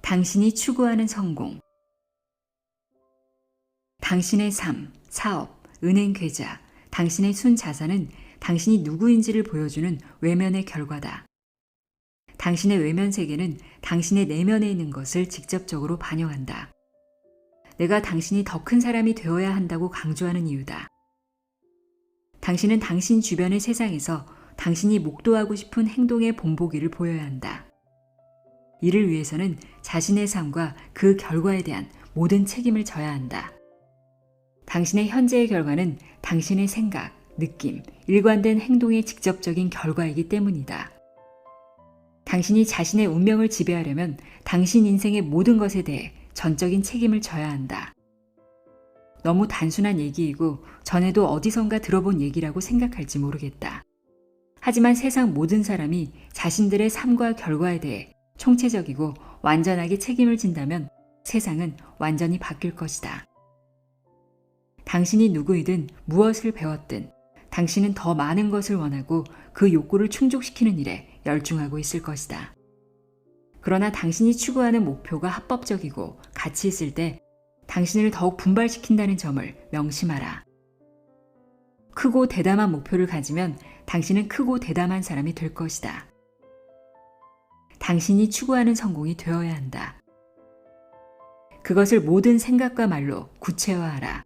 당신이 추구하는 성공. 당신의 삶, 사업, 은행 계좌, 당신의 순자산은 당신이 누구인지를 보여주는 외면의 결과다. 당신의 외면 세계는 당신의 내면에 있는 것을 직접적으로 반영한다. 내가 당신이 더 큰 사람이 되어야 한다고 강조하는 이유다. 당신은 당신 주변의 세상에서 당신이 목도하고 싶은 행동의 본보기를 보여야 한다. 이를 위해서는 자신의 삶과 그 결과에 대한 모든 책임을 져야 한다. 당신의 현재의 결과는 당신의 생각, 느낌, 일관된 행동의 직접적인 결과이기 때문이다. 당신이 자신의 운명을 지배하려면 당신 인생의 모든 것에 대해 전적인 책임을 져야 한다. 너무 단순한 얘기이고 전에도 어디선가 들어본 얘기라고 생각할지 모르겠다. 하지만 세상 모든 사람이 자신들의 삶과 결과에 대해 총체적이고 완전하게 책임을 진다면 세상은 완전히 바뀔 것이다. 당신이 누구이든 무엇을 배웠든 당신은 더 많은 것을 원하고 그 욕구를 충족시키는 일에 열중하고 있을 것이다. 그러나 당신이 추구하는 목표가 합법적이고 가치 있을 때 당신을 더욱 분발시킨다는 점을 명심하라. 크고 대담한 목표를 가지면 당신은 크고 대담한 사람이 될 것이다. 당신이 추구하는 성공이 되어야 한다. 그것을 모든 생각과 말로 구체화하라.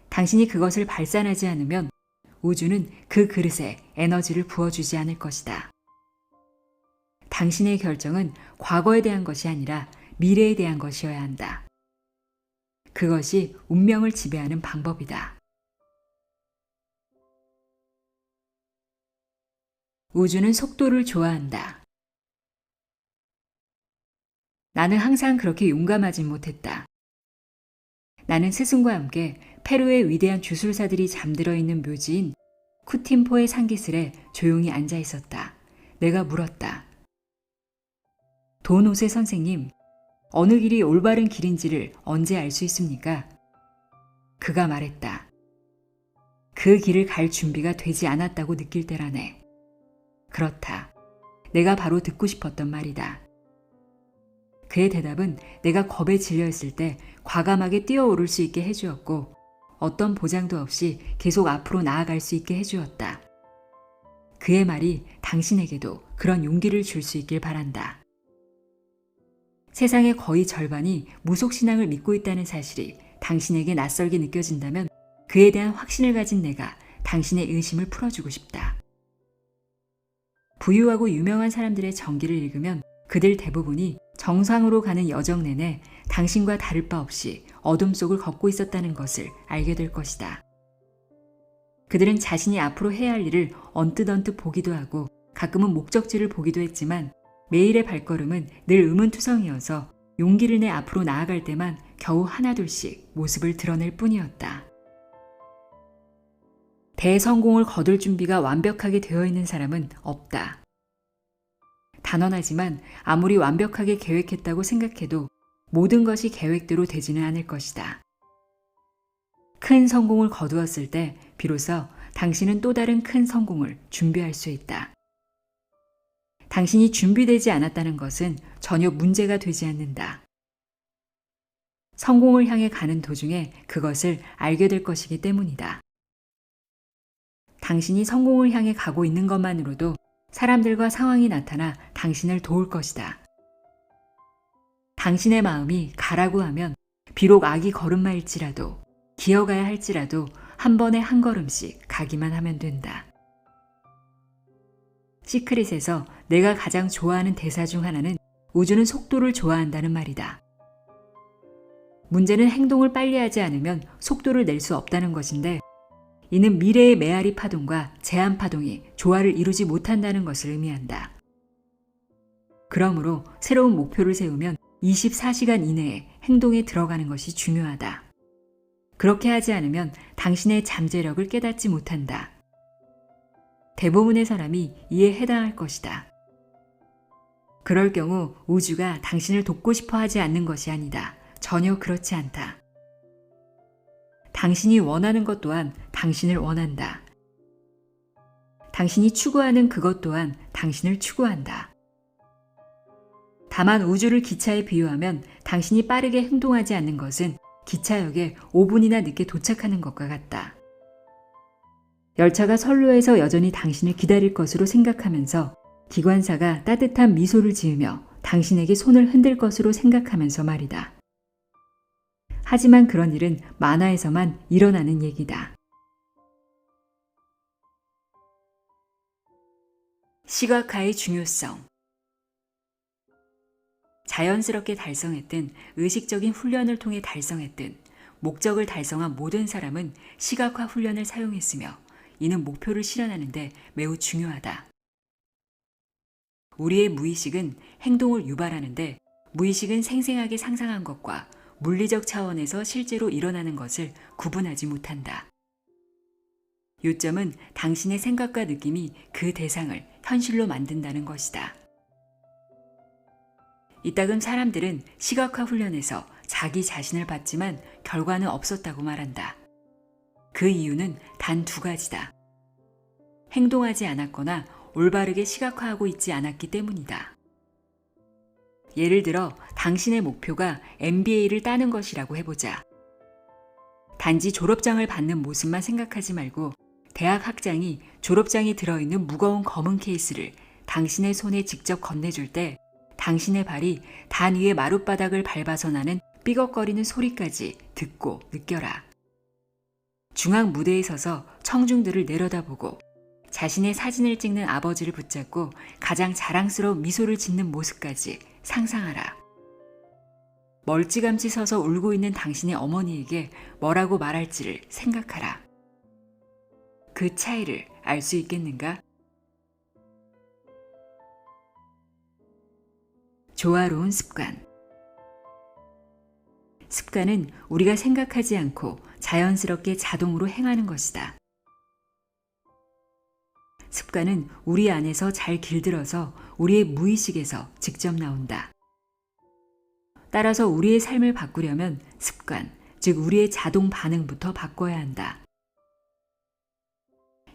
당신이 그것을 발산하지 않으면 우주는 그 그릇에 에너지를 부어주지 않을 것이다. 당신의 결정은 과거에 대한 것이 아니라 미래에 대한 것이어야 한다. 그것이 운명을 지배하는 방법이다. 우주는 속도를 좋아한다. 나는 항상 그렇게 용감하진 못했다. 나는 스승과 함께 페루의 위대한 주술사들이 잠들어 있는 묘지인 쿠팀포의 산기슭에 조용히 앉아 있었다. 내가 물었다. 도노세 선생님, 어느 길이 올바른 길인지를 언제 알 수 있습니까? 그가 말했다. 그 길을 갈 준비가 되지 않았다고 느낄 때라네. 그렇다. 내가 바로 듣고 싶었던 말이다. 그의 대답은 내가 겁에 질려 있을 때 과감하게 뛰어오를 수 있게 해주었고 어떤 보장도 없이 계속 앞으로 나아갈 수 있게 해주었다. 그의 말이 당신에게도 그런 용기를 줄 수 있길 바란다. 세상의 거의 절반이 무속신앙을 믿고 있다는 사실이 당신에게 낯설게 느껴진다면 그에 대한 확신을 가진 내가 당신의 의심을 풀어주고 싶다. 부유하고 유명한 사람들의 전기를 읽으면 그들 대부분이 정상으로 가는 여정 내내 당신과 다를 바 없이 어둠 속을 걷고 있었다는 것을 알게 될 것이다. 그들은 자신이 앞으로 해야 할 일을 언뜻 보기도 하고 가끔은 목적지를 보기도 했지만 매일의 발걸음은 늘 의문투성이어서 용기를 내 앞으로 나아갈 때만 겨우 하나둘씩 모습을 드러낼 뿐이었다. 대성공을 거둘 준비가 완벽하게 되어 있는 사람은 없다. 단언하지만 아무리 완벽하게 계획했다고 생각해도 모든 것이 계획대로 되지는 않을 것이다. 큰 성공을 거두었을 때 비로소 당신은 또 다른 큰 성공을 준비할 수 있다. 당신이 준비되지 않았다는 것은 전혀 문제가 되지 않는다. 성공을 향해 가는 도중에 그것을 알게 될 것이기 때문이다. 당신이 성공을 향해 가고 있는 것만으로도 사람들과 상황이 나타나 당신을 도울 것이다. 당신의 마음이 가라고 하면 비록 악이 걸음마일지라도 기어가야 할지라도 한 번에 한 걸음씩 가기만 하면 된다. 시크릿에서 내가 가장 좋아하는 대사 중 하나는 우주는 속도를 좋아한다는 말이다. 문제는 행동을 빨리 하지 않으면 속도를 낼 수 없다는 것인데 이는 미래의 메아리 파동과 제한 파동이 조화를 이루지 못한다는 것을 의미한다. 그러므로 새로운 목표를 세우면 24시간 이내에 행동에 들어가는 것이 중요하다. 그렇게 하지 않으면 당신의 잠재력을 깨닫지 못한다. 대부분의 사람이 이에 해당할 것이다. 그럴 경우 우주가 당신을 돕고 싶어 하지 않는 것이 아니다. 전혀 그렇지 않다. 당신이 원하는 것 또한 당신을 원한다. 당신이 추구하는 그것 또한 당신을 추구한다. 다만 우주를 기차에 비유하면 당신이 빠르게 행동하지 않는 것은 기차역에 5분이나 늦게 도착하는 것과 같다. 열차가 선로에서 여전히 당신을 기다릴 것으로 생각하면서 기관사가 따뜻한 미소를 지으며 당신에게 손을 흔들 것으로 생각하면서 말이다. 하지만 그런 일은 만화에서만 일어나는 얘기다. 시각화의 중요성. 자연스럽게 달성했든 의식적인 훈련을 통해 달성했든 목적을 달성한 모든 사람은 시각화 훈련을 사용했으며 이는 목표를 실현하는 데 매우 중요하다. 우리의 무의식은 행동을 유발하는데 무의식은 생생하게 상상한 것과 물리적 차원에서 실제로 일어나는 것을 구분하지 못한다. 요점은 당신의 생각과 느낌이 그 대상을 현실로 만든다는 것이다. 이따금 사람들은 시각화 훈련에서 자기 자신을 봤지만 결과는 없었다고 말한다. 그 이유는 단 2가지다. 행동하지 않았거나 올바르게 시각화하고 있지 않았기 때문이다. 예를 들어 당신의 목표가 MBA를 따는 것이라고 해보자. 단지 졸업장을 받는 모습만 생각하지 말고 대학 학장이 졸업장이 들어있는 무거운 검은 케이스를 당신의 손에 직접 건네줄 때 당신의 발이 단 위의 마룻바닥을 밟아서 나는 삐걱거리는 소리까지 듣고 느껴라. 중앙 무대에 서서 청중들을 내려다보고 자신의 사진을 찍는 아버지를 붙잡고 가장 자랑스러운 미소를 짓는 모습까지 상상하라. 멀찌감치 서서 울고 있는 당신의 어머니에게 뭐라고 말할지를 생각하라. 그 차이를 알 수 있겠는가? 조화로운 습관. 습관은 우리가 생각하지 않고 자연스럽게 자동으로 행하는 것이다. 습관은 우리 안에서 잘 길들어서 우리의 무의식에서 직접 나온다. 따라서 우리의 삶을 바꾸려면 습관, 즉 우리의 자동 반응부터 바꿔야 한다.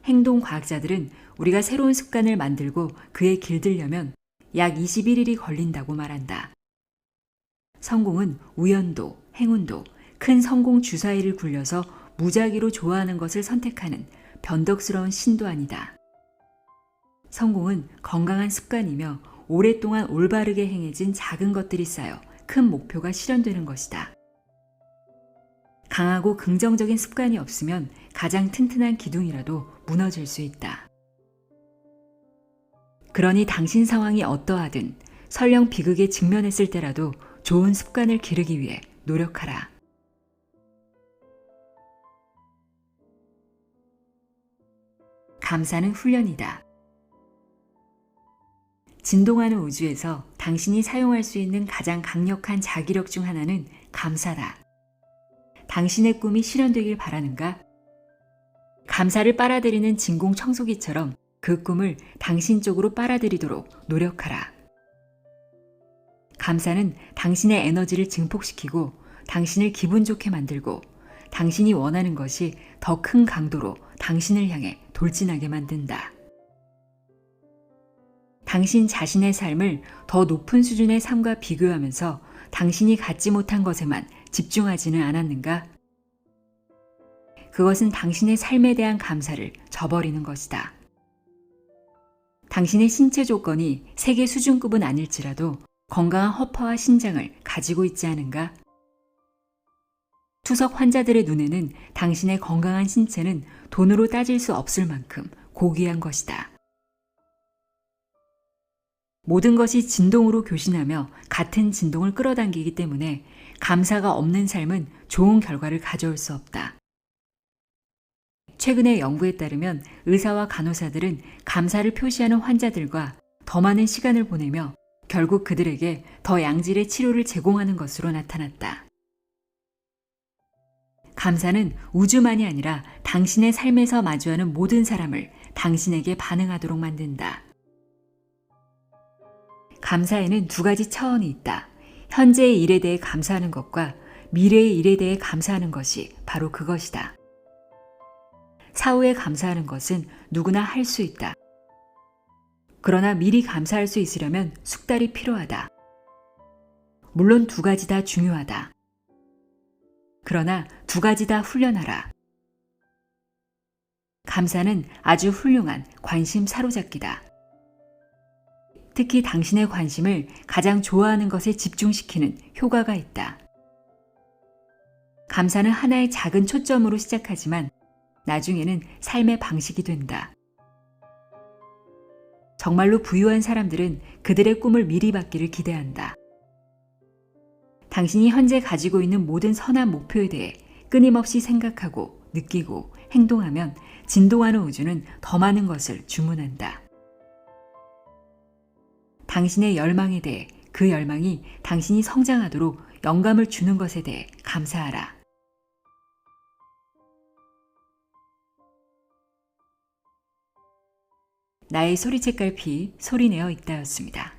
행동과학자들은 우리가 새로운 습관을 만들고 그에 길들려면 약 21일이 걸린다고 말한다. 성공은 우연도, 행운도, 큰 성공 주사위를 굴려서 무작위로 좋아하는 것을 선택하는 변덕스러운 신도 아니다. 성공은 건강한 습관이며 오랫동안 올바르게 행해진 작은 것들이 쌓여 큰 목표가 실현되는 것이다. 강하고 긍정적인 습관이 없으면 가장 튼튼한 기둥이라도 무너질 수 있다. 그러니 당신 상황이 어떠하든 설령 비극에 직면했을 때라도 좋은 습관을 기르기 위해 노력하라. 감사는 훈련이다. 진동하는 우주에서 당신이 사용할 수 있는 가장 강력한 자기력 중 하나는 감사다. 당신의 꿈이 실현되길 바라는가? 감사를 빨아들이는 진공 청소기처럼 그 꿈을 당신 쪽으로 빨아들이도록 노력하라. 감사는 당신의 에너지를 증폭시키고 당신을 기분 좋게 만들고 당신이 원하는 것이 더 큰 강도로 당신을 향해 돌진하게 만든다. 당신 자신의 삶을 더 높은 수준의 삶과 비교하면서 당신이 갖지 못한 것에만 집중하지는 않았는가? 그것은 당신의 삶에 대한 감사를 저버리는 것이다. 당신의 신체 조건이 세계 수준급은 아닐지라도 건강한 허파와 신장을 가지고 있지 않은가? 투석 환자들의 눈에는 당신의 건강한 신체는 돈으로 따질 수 없을 만큼 고귀한 것이다. 모든 것이 진동으로 교신하며 같은 진동을 끌어당기기 때문에 감사가 없는 삶은 좋은 결과를 가져올 수 없다. 최근의 연구에 따르면 의사와 간호사들은 감사를 표시하는 환자들과 더 많은 시간을 보내며 결국 그들에게 더 양질의 치료를 제공하는 것으로 나타났다. 감사는 우주만이 아니라 당신의 삶에서 마주하는 모든 사람을 당신에게 반응하도록 만든다. 감사에는 두 가지 차원이 있다. 현재의 일에 대해 감사하는 것과 미래의 일에 대해 감사하는 것이 바로 그것이다. 사후에 감사하는 것은 누구나 할 수 있다. 그러나 미리 감사할 수 있으려면 숙달이 필요하다. 물론 두 가지 다 중요하다. 그러나 두 가지 다 훈련하라. 감사는 아주 훌륭한 관심 사로잡기다. 특히 당신의 관심을 가장 좋아하는 것에 집중시키는 효과가 있다. 감사는 하나의 작은 초점으로 시작하지만 나중에는 삶의 방식이 된다. 정말로 부유한 사람들은 그들의 꿈을 미리 받기를 기대한다. 당신이 현재 가지고 있는 모든 선한 목표에 대해 끊임없이 생각하고 느끼고 행동하면 진동하는 우주는 더 많은 것을 주문한다. 당신의 열망에 대해 그 열망이 당신이 성장하도록 영감을 주는 것에 대해 감사하라. 나의 소리책갈피 소리내어 있다였습니다.